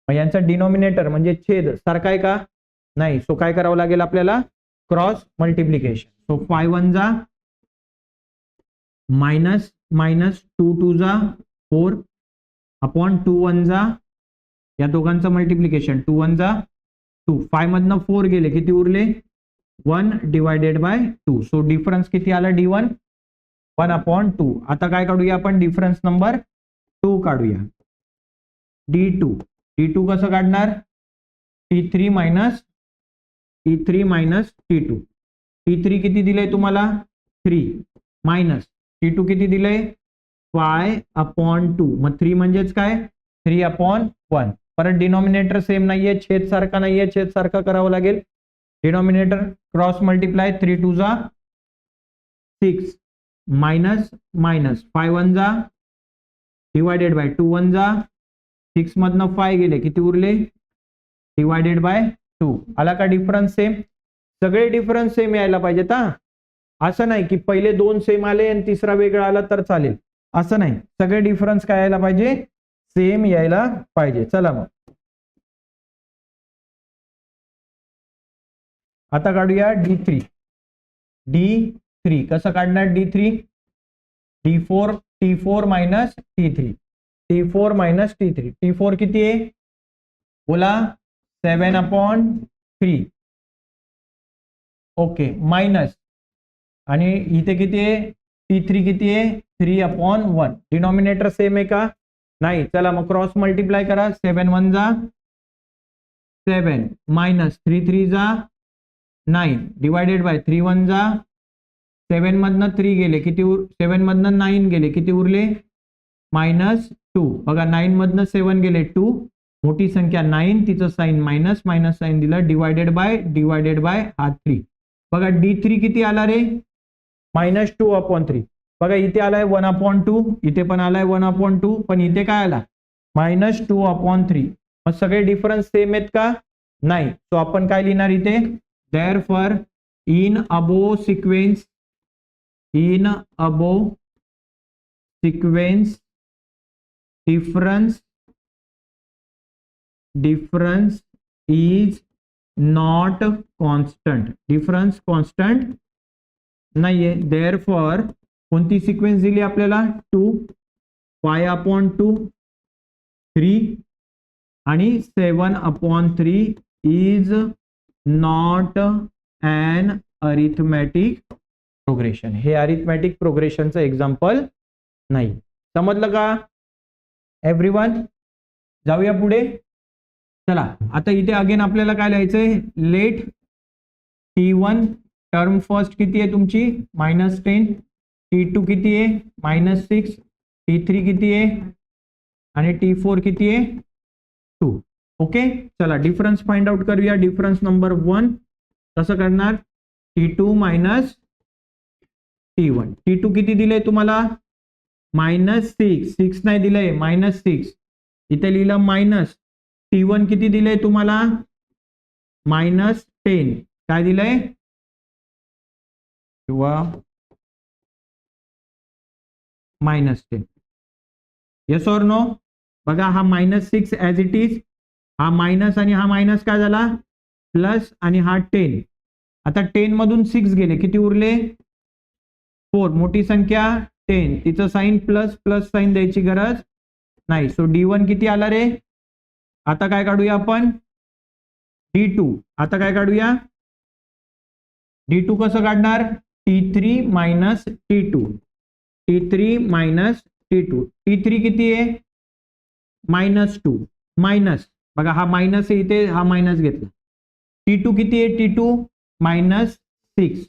यांचा डिनॉमिनेटर म्हणजे छेद सारखा आहे का? नाही. सो काय करावं लागेल आपल्याला? Cross multiplication. सो 5 1 जा मायनस मायनस 2 2 जा 4 अपॉन 2 1 जा या दोघांचं मल्टिप्लिकेशन. 2 1 जा 2. 5 मधनं 4 गेले, किती उरले? 1 डिवायडेड बाय 2. सो डिफरन्स किती आला? D1 1 upon 2. आता काय काढूया आपण? डिफरन्स नंबर 2 काढूया. D2 कसं काढणार? T3 minus T2. T3 किती दिलंय तुम्हाला? 3 मायनस T2 किती दिलंय? 5 अपॉन 2. मग 3 म्हणजेच काय? 3 अपॉन 1. परत डिनॉमिनेटर सेम नाहीये, छेद सारखा नाहीये, छेद सारखा करावं लागेल. Denominator cross multiply. 3 2 जा 6 मायनस मायनस 5 1 जा डिवायडेड बाय 2 1 जा 6 मधनं 5 गेले, किती उरले? Divided by 2. आला का डिफरन्स सेम? सगळे डिफरन्स सेम यायला पाहिजेत हा. असं नाही की पहिले 2 सेम आले आणि तिसरा वेगळा आला तर चालेल, असं नाही. सगळे डिफरन्स काय यायला पाहिजे? सेम यायला पाहिजे. चला मग आता काढूया D3. कसं काढणार D3? T4 minus T3. T4 minus T3. T4 किती आहे? बोला. 7 अपॉन 3. ओके. मायनस आणि इथे किती आहे? T3 किती आहे? 3 अपॉन 1. डिनॉमिनेटर सेम आहे का? नाही. चला मग क्रॉस मल्टिप्लाय करा. 7 1 जा 7 मायनस 3 3 जा 9 डिवायडेड बाय 3 1 जा 7 मधनं 3 गेले, किती? 7 मधनं 9 गेले, किती उरले? -2. बघा 9 मधनं 7 गेले 2, मोठी संख्या 9, तिचं साइन मायनस साइन दिलं, डिवायडेड बाय हा 3. बघा D3 किती आला रे? -2/3. बघा इथे आलाय 1/2, इथे पण आलाय 1/2, पण इथे काय आला? -2/3. मग सगळे डिफरन्स सेम आहेत का? नाही. सो आपण काय लिहिणार इथे? Therefore in above sequence difference is not constant. Difference constant नाहीये. देअरफॉर कोणती सिक्वेन्स दिली आपल्याला? 2, 5/2, 3 आणि 7/3 is not an arithmetic progression. हे अरिथमॅटिक प्रोग्रेशनचं एक्झाम्पल नाही. समजलं का एव्हरीवन? जाऊया पुढे. चला आता इथे अगेन आपल्याला काय लिहायचंय? लेट T1 टर्म फर्स्ट किती आहे तुमची? -10. T2 किती आहे? -6. T3 किती आहे? आणि T4 किती आहे? 2. ओके, चला डिफरन्स फाइंड आउट करूया. डिफरन्स नंबर 1 कसं करणार? T2 - T1. T2 किती दिलंय तुम्हाला? -6. 6 नाही दिलंय, -6. इथे लिहिलं मायनस. T1 किती दिलंय तुम्हाला? -10. काय दिलंय? किंवा -10. Yes or no? बघा हा -6 ॲज इट इज, हा मायनस आणि हा मायनस काय झाला? प्लस आणि हा 10. आता 10 मधून 6 गेले, किती उरले? 4. मोठी संख्या 10, तिचं साइन प्लस साइन द्यायची गरज नाही. सो D1 किती आला रे? आता काय काढूया आपण? D2. आता काय काढूया? D2 कसं काढणार? T3 - T2. T3 - T2. T3 किती आहे? -2. मायनस, बघा हा मायनस आहे इथे, हा मायनस घेतला. T2 किती आहे? T2 -6.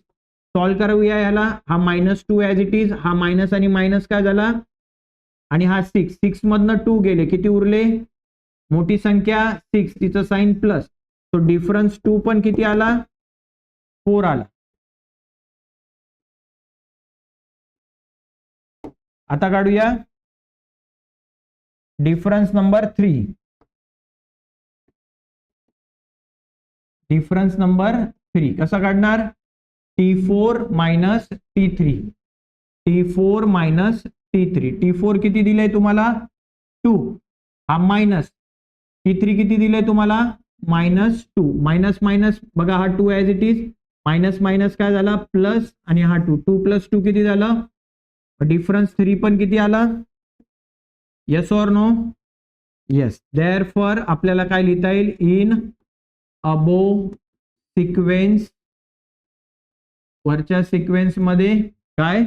सॉल्व करूया याला. हा -2 ॲज इट इज, हा मायनस आणि मायनस काय झाला? आणि हा 6 मधनं 2 गेले, किती उरले? मोठी संख्या 6, तिचं साइन प्लस. तो डिफरन्स 2 पण किती आला? 4 आला. आता काढूया डिफरन्स नंबर 3. डिफरन्स नंबर 3 कसा काढणार? T4 - T3. T4 - T3. T4 किती दिलंय तुम्हाला? 2. हा मायनस. T3 किती दिलंय तुम्हाला? -2. मायनस बघा हा 2 ॲज इट इज, मायनस काय झाला? प्लस आणि हा 2. 2 + 2 किती झालं? डिफरन्स 3 पण किती आला? Yes or no? Yes. Therefore आपल्याला काय लिहिता येईल? इन अबोव सिक्वेन्स, वरच्या सिक्वेन्स मध्ये काय?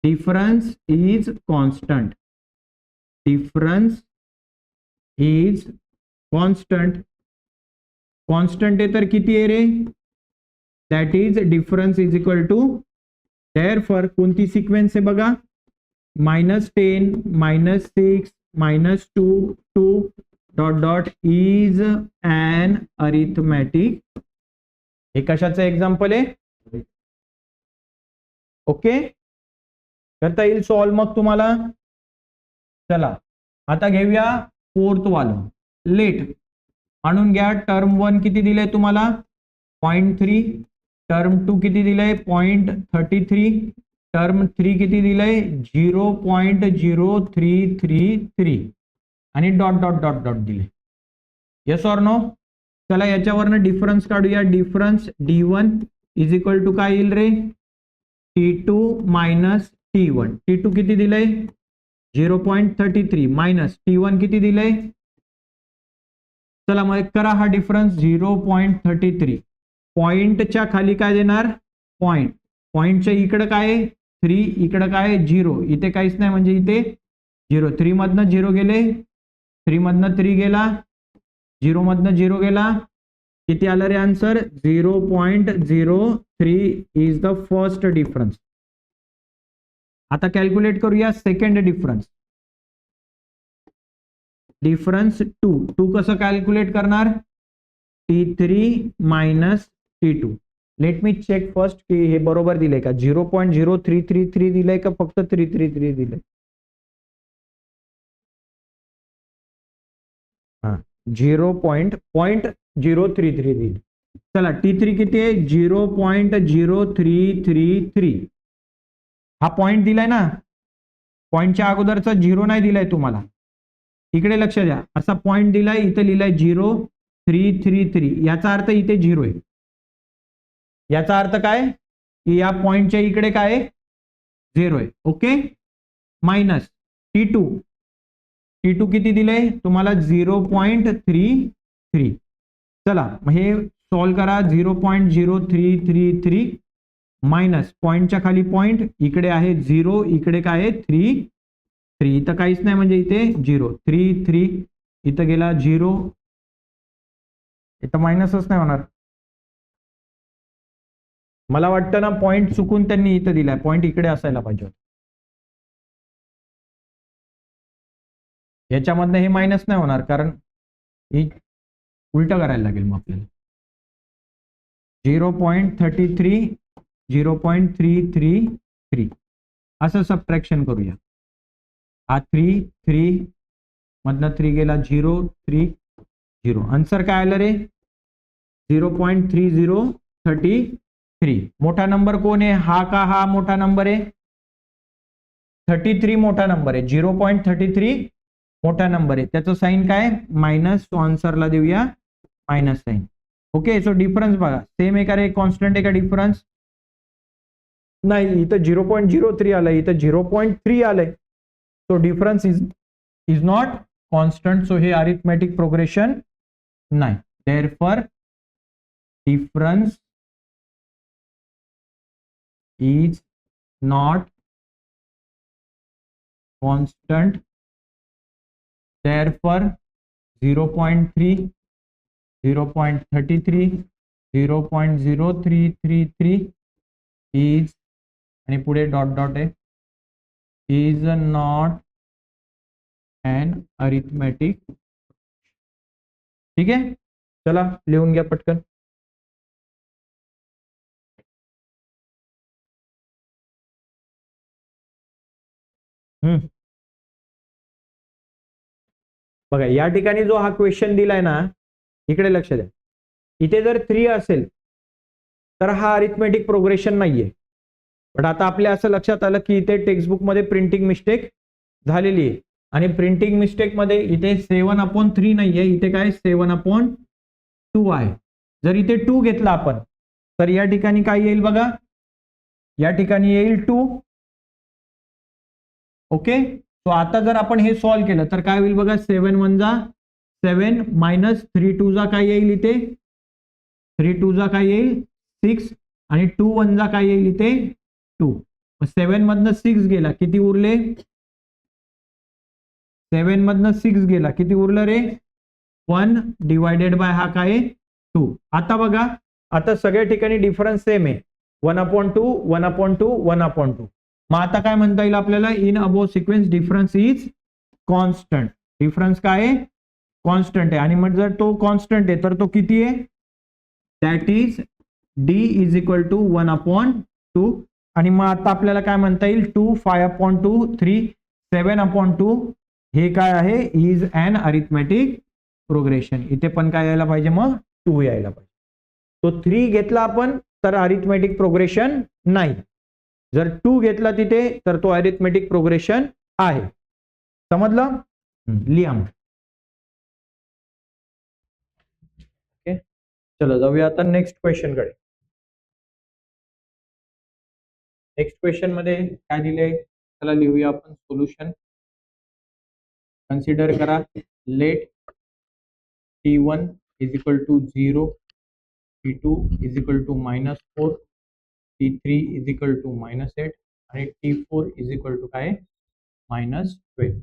Difference is constant. Difference is constant. Constant आहे तर किती आहे रे? That is difference is equal to. Therefore कोणती सिक्वेन्स आहे बघा? -10, -6, -2, 2 ... इज ॲन अरिथमॅटिक. हे कशाचं एक्झाम्पल आहे? ओके, करता येईल सॉल्व मग तुम्हाला. चला आता घेऊया 4th वालं. लेट आणून घ्या. टर्म 1 किती दिलंय तुम्हाला? 0.3. टर्म 2 किती दिलंय? 0.33. टर्म 3 किती दिलंय? 0.0333 आणि ... दिले. Yes or no? चला याच्यावरनं डिफरन्स काढूया. Difference D1 is equal to काय येईल रे? T2 - T1. T2 किती दिलंय? 0.33 मायनस T1 किती दिलंय? चला मग करा हा डिफरन्स. 0.33. पॉइंटच्या खाली काय देणार? पॉइंट. पॉइंटच्या इकडे काय? 3. इकडे काय? 0. इथे काहीच नाही म्हणजे इथे 0. 3 मधनं 0 गेले, 3 मधनं 3 गेला, 0 मधनं 0 गेला. किती आलं रे answer? 0.03 is the first difference. आता कॅल्क्युलेट करूया सेकंड डिफरन्स. डिफरन्स टू कसं कॅल्क्युलेट करणार, T3 minus T2. Let me check first की हे बरोबर दिलंय का, 0.0333 दिलंय का फक्त 333 दिलंय. हा 0.033 दिली. चला T3 किती आहे, 0.0333. हा पॉइंट दिलाय ना, पॉइंटच्या अगोदरचा 0 नाही दिलाय तुम्हाला, इकडे लक्ष द्या. असा पॉइंट दिलाय, इथे लिहिलाय 0.333. याचा अर्थ इथे 0 आहे. याचा अर्थ काय की या पॉइंटच्या इकडे काय आहे, 0 आहे. ओके. मायनस T2 किती दिलंय तुम्हाला, 0.33. चला हे सॉल्व करा. 0.0333 मायनस पॉइंटच्या खाली पॉइंट, इकडे आहे 0, इकडे काय आहे 3. इथं काहीच नाही म्हणजे इथे 0. 3 इथं गेला 0, इथं मायनसच नाही होणार. मला वाटतं ना पॉइंट चुकून त्यांनी इथं दिलाय, पॉइंट इकडे असायला पाहिजे. याच्यामधनं हे मायनस नाही होणार, कारण ही उलट करायला लागेल मग आपल्याला. 0.333 असं सबट्रॅक्शन करूया. हा 3 मधनं 3 गेला 0, 3 आन्सर काय आलं रे, 0.3033. मोठा नंबर कोण आहे, हा का हा मोठा नंबर आहे, 33 मोठा नंबर आहे, 0.33 मोठा नंबर आहे. त्याचं साईन काय, मायनस. तो आन्सरला देऊया minus sign. Okay. So difference बघा सेम आहे का रे, कॉन्स्टंट आहे का डिफरन्स, नाही. इथं 0.03 आलंय, इथं 0.3 आलंय. So difference is not constant. So हे अरिथमेटिक प्रोग्रेशन नाही. Therefore difference is not constant. Therefore 0.3, 0.33, 0.0333 is आणि पुढे डॉट डॉट आहे, is not an arithmetic. ठीक आहे. चला लिहून घ्या पटकन. बघा या ठिकाणी जो हा क्वेश्चन दिलाय ना, इकडे लक्ष द्या. इथे जर 3 असेल तर हा अरिथमेटिक प्रोग्रेशन नाहीये. पण आता आपल्या असं लक्षात आलं की इथे टेक्स्टबुक मध्ये प्रिंटिंग मिस्टेक झालेली आहे, आणि प्रिंटिंग मिस्टेक मध्ये इथे 7/3 नाहीये, इथे काय 7/2 आहे. जर इथे 2 घेतला आपण तर या ठिकाणी काय येईल बघा, या ठिकाणी येईल 2. ओके. सो आता जर आपण हे सॉल्व्ह केलं तर काय होईल बघा, 7 1 जा 7 मायनस 3 2 जा काय येईल इथे, 3 2 जा काय येईल 6, आणि 2 1 जा काय येईल इथे 2. 7 मधनं 6 गेला, किती उरले, 7 मधनं 6 गेला, किती उरलं रे 1 डिवायडेड बाय हा काय 2. आता बघा, आता सगळ्या ठिकाणी डिफरन्स सेम आहे, 1/2 1/2 1/2. मग आता काय म्हणता येईल आपल्याला, in above sequence difference is constant. Difference काय आहे, कॉन्स्टंट आहे. आणि मग जर तो कॉन्स्टंट आहे तर तो किती आहे, that is D is equal to 1/2. आणि मग आता आपल्याला काय म्हणता येईल, 2 5/2 3 7/2 हे काय आहे, इज अन अरिथमेटिक प्रोग्रेशन. इथे पण काय यायला पाहिजे, मग 2 यायला पाहिजे. तो 3 घेतला आपण तर अरिथमेटिक प्रोग्रेशन नाही, जर 2 घेतला तिथे तर तो अरिथमेटिक प्रोग्रेशन आहे. समजलं, लिहा. ओके. चलो जाऊया आता नेक्स्ट क्वेश्चन कडे. नेक्स्ट क्वेश्चन मध्ये काय दिले, चला लिहूया आपण सोल्युशन. कन्सिडर करा, let T1 is equal to 0, T2 is equal to -4, T3 is equal to -8 आणि T4 इज इक्वल टू काय -12.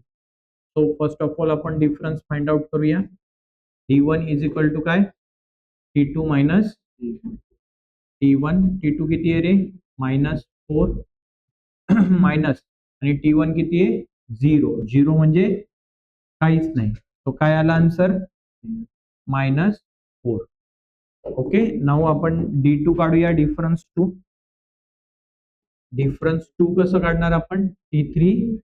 सो फर्स्ट ऑफ ऑल आपण डिफरन्स फाइंड आउट करूया. T1 इज इक्वल टू काय, T2 मायनस T1. T2 किती आहे रे, -4 minus, आणि T1 किती आहे 0. 0 म्हणजे काहीच नाही. तो काय आला आन्सर -4. ओके, नाव आपण D2 काढूया. डिफरन्स 2 कसं काढणार आपण? T3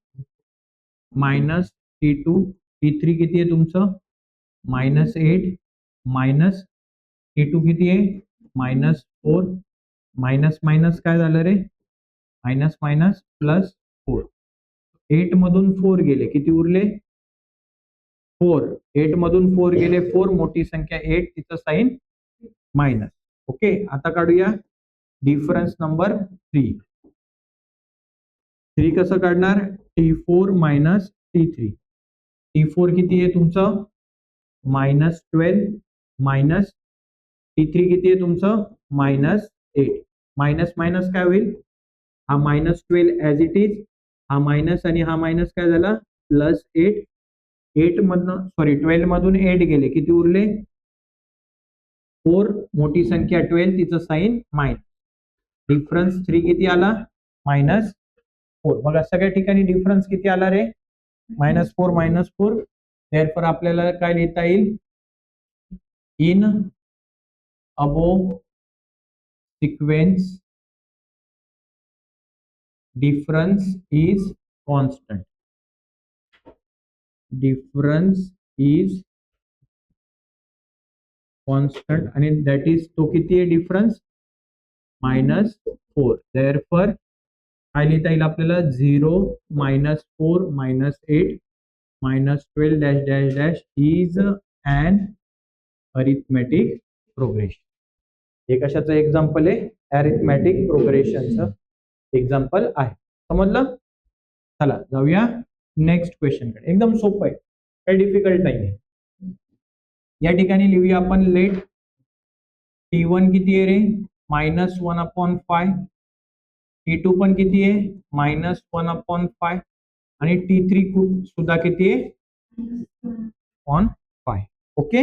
minus T2. T3 किती आहे तुमचं? -8 मायनस T2 किती आहे? -4. मायनस मायनस काय झालं रे? Minus minus +4. 8 मधून 4 गेले, किती उरले? 4. 8 मधून 4 गेले 4, मोठी संख्या 8, तिचं साइन मायनस. ओके, आता काढूया डिफरन्स नंबर 3. 3 कसं काढणार? T4 minus T3. T4 किती आहे तुमचं? -12 मायनस T3 किती आहे तुमचं? -8. मायनस मायनस काय होईल? हा -12 ॲज इट इज, हा मायनस आणि हा मायनस काय झाला? +8. 8 मधनं 12 मधून 8 गेले, किती उरले? 4, मोठी संख्या 12, तिचं साइन मायनस. डिफरन्स 3 किती आला? -4. बघा सगळ्या ठिकाणी डिफरन्स किती आला रे? -4. देअरफॉर आपल्याला काय लिहिता येईल? In above sequence difference is constant. Difference is constant आणि दॅट इज, तो किती आहे डिफरन्स? -4. देअरफॉर काय लिहिता येईल आपल्याला? 0 -4 -8 -12 dash dash dash is an arithmetic progression. हे कशाचं एक्झाम्पल आहे? अरिथमेटिक प्रोग्रेशनचं एक्झाम्पल आहे. समजलं? चला जाऊया नेक्स्ट क्वेश्चन कडे. एकदम सोपं आहे, काही डिफिकल्ट नाही आहे. या ठिकाणी लिहूया आपण लेट T1 किती आहे रे? -1/5. T2 पण किती आहे? -1/5. आणि T3 सुद्धा किती आहे? 1/5. ओके,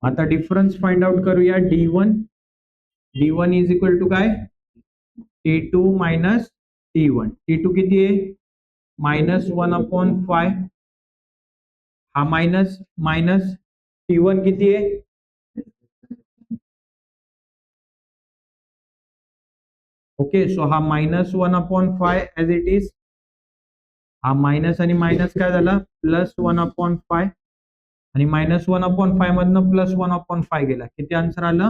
आता डिफरन्स फाइंड आउट करूया. D1 इज इक्वल टू काय? T2 minus T1. T2 किती आहे? -1/5. हा मायनस मायनस T1 किती आहे? ओके, सो हा -1/5 ॲज इट इज. हा मायनस आणि मायनस काय झाला? +1/5. आणि -1/5 मधनं +1/5 गेला, किती आन्सर आलं?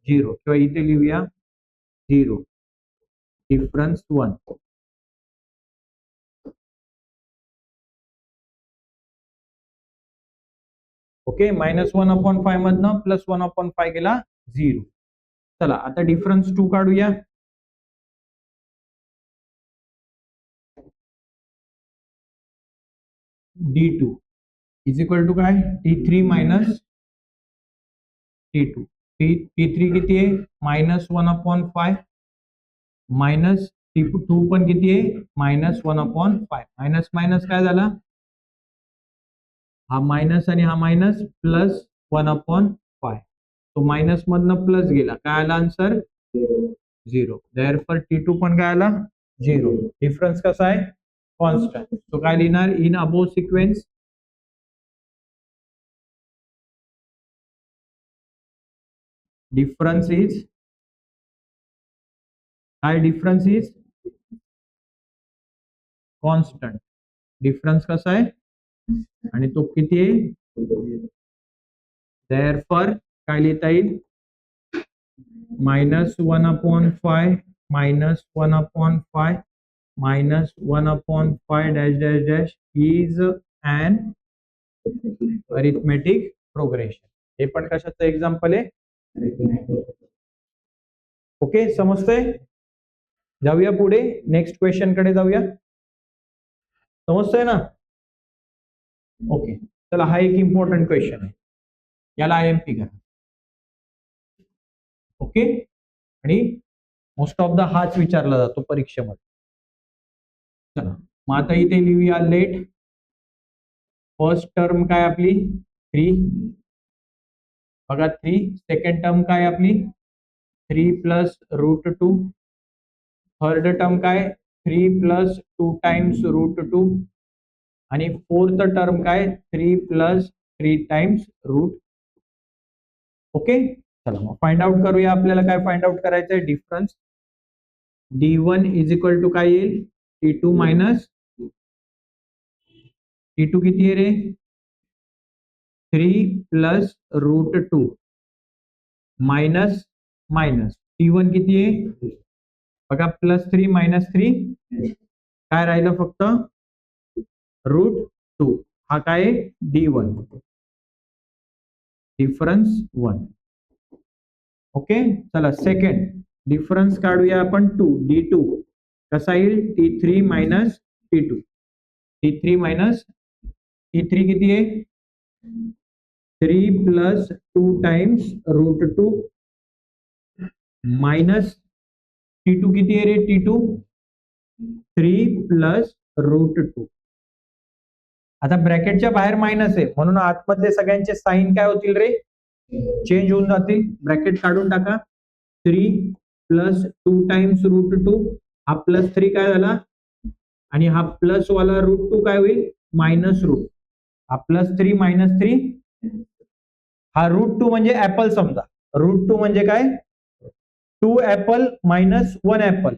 0. किंवा इथे लिहूया 0. डिफरन्स 1. ओके, -1/5 मधनं +1/5 गेला 0. चला आता डिफरन्स 2 काढूया. D2 इज इक्वल टू काय? T3 minus T2. T3 किती आहे? -1/5 मायनस T2 पण किती आहे? -1/5. मायनस मायनस काय झाला? हा मायनस आणि हा मायनस +1/5. तो मायनस मधनं प्लस गेला, काय आला आन्सर? 0. देअरफॉर T2 पण काय आला? 0. डिफरन्स कसा आहे? कॉन्स्टंट. तो काय लिहिणार? In above sequence difference is काय? Difference is constant. डिफरन्स कसा आहे? आणि तो किती आहे? देअरफॉर काय लिहिता येईल? -1/5 -1/5 -1/5 dash dash dash is an arithmetic progression. हे पण कशाचं एक्झाम्पल आहे? ओके, समजतंय? जाऊया पुढे, नेक्स्ट क्वेश्चन कडे जाऊया. समजतंय ना? ओके, चला हा एक इम्पॉर्टंट क्वेश्चन आहे, याला IMP करा. ओके, आणि मोस्ट ऑफ द हाच विचारला जातो परीक्षेमध्ये. चला मग आता इथे लिहूया लेट. फर्स्ट टर्म काय आपली? 3. बघा 3. सेकंड टर्म काय आपली? 3 + √2. थर्ड टर्म काय? 3 + 2 टाइम्स √2. आणि फोर्थ टर्म काय 3 + 3 टाइम्स रूट. ओके, चला मग फाइंड आउट करूया. आपल्याला काय फाइंड आउट करायचं आहे? Difference. D1 is equal to काय येईल? T2 मायनस T2 किती आहे रे? 3 + √2 मायनस मायनस T1 किती आहे बघा? +3 - 3 काय राहिलं? फक्त √2. हा काय आहे? D1, difference 1. ओके, चला सेकंड डिफरन्स काढूया आपण 2. D2 कसा येईल? T3 minus T2. T3 minus T3 किती आहे? 3 + 2 टाइम्स √2 मायनस T2 किती आहे रे? T2 3 + √2. आता ब्रॅकेटच्या बाहेर मायनस आहे म्हणून आतमधले सगळ्यांचे साईन काय होतील रे? चेंज होऊन जातील. ब्रॅकेट काढून टाका. 3 + 2 टाइम्स √2 हा +3 काय झाला? आणि हा प्लस वाला √2 काय होईल? -√. हा +3 - 3 हा √2 म्हणजे ऍपल समजा. √2 म्हणजे काय? 2 ऍपल मायनस 1 ऍपल.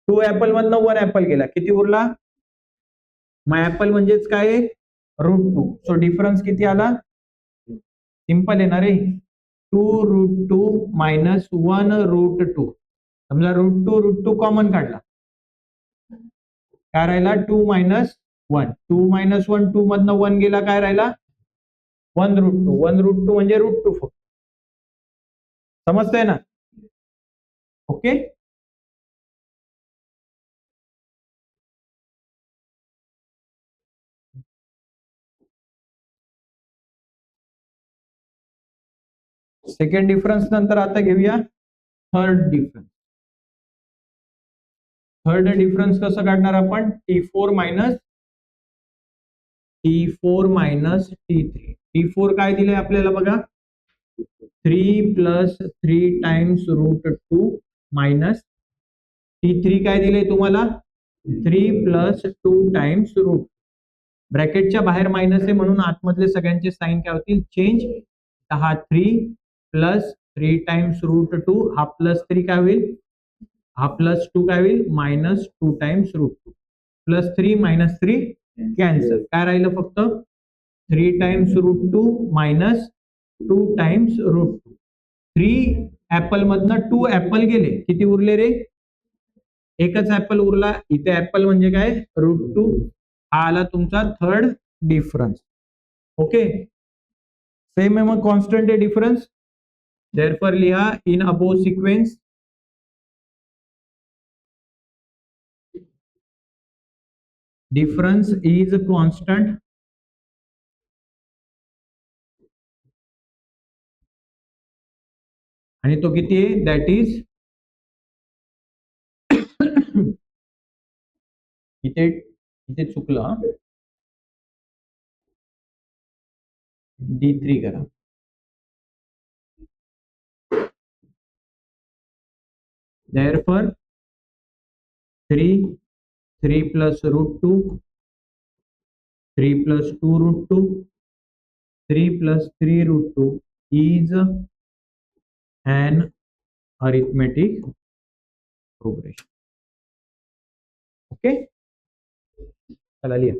2 ऍपल मधनं 1 ऍपल गेला. किती उरला? मग ऍपल म्हणजेच काय? √2. सो डिफरन्स किती आला? सिंपल आहे ना रे. 2 √2 मायनस 1 √2. समजा √2 कॉमन काढला. काय राहिला? 2 - 1. 2 - 1 2 मधनं 1 गेला. काय राहिला? 1 √2. 1 √2 म्हणजे √2 फक्त. समजतंय ना? ओके, सेकंड डिफरन्स नंतर आता घेऊया थर्ड डिफरन्स. थर्ड डिफरन्स कसं काढणार आपण? T4 minus T3. T4 काय दिलंय आपल्याला बघा? 3 + 3 टाइम्स √2 मायनस T3 काय दिलंय तुम्हाला? 3 + 2 टाइम्स √. ब्रॅकेटच्या बाहेर मायनस आहे म्हणून आतमधले सगळ्यांचे साईन काय होतील? चेंज. हा 3 + 3 टाइम्स √2 हा +3 काय होईल? हा +2 काय होईल? -2 टाइम्स √2. +3 - 3 कॅन्सल. काय राहिलं? फक्त 3 टाइम्स √2 मायनस 2 टाइम्स √2. 3 ऍपल मधनं 2 ऍपल गेले. किती उरले रे? एकच ऍपल उरला. इथे ऍपल म्हणजे काय? √2. हा आला तुमचा थर्ड डिफरन्स. ओके, सेम आहे मग कॉन्स्टंट आहे डिफरन्स. देअरफॉर लिहा in above sequence. Difference is constant आणि तो किती आहे? दॅट इज इथे इथे चुकलं. D3 करा. Therefore 3 + √2 3 + 2 √2 3 + 3 √2 is an arithmetic progression. Okay, चला लिहा.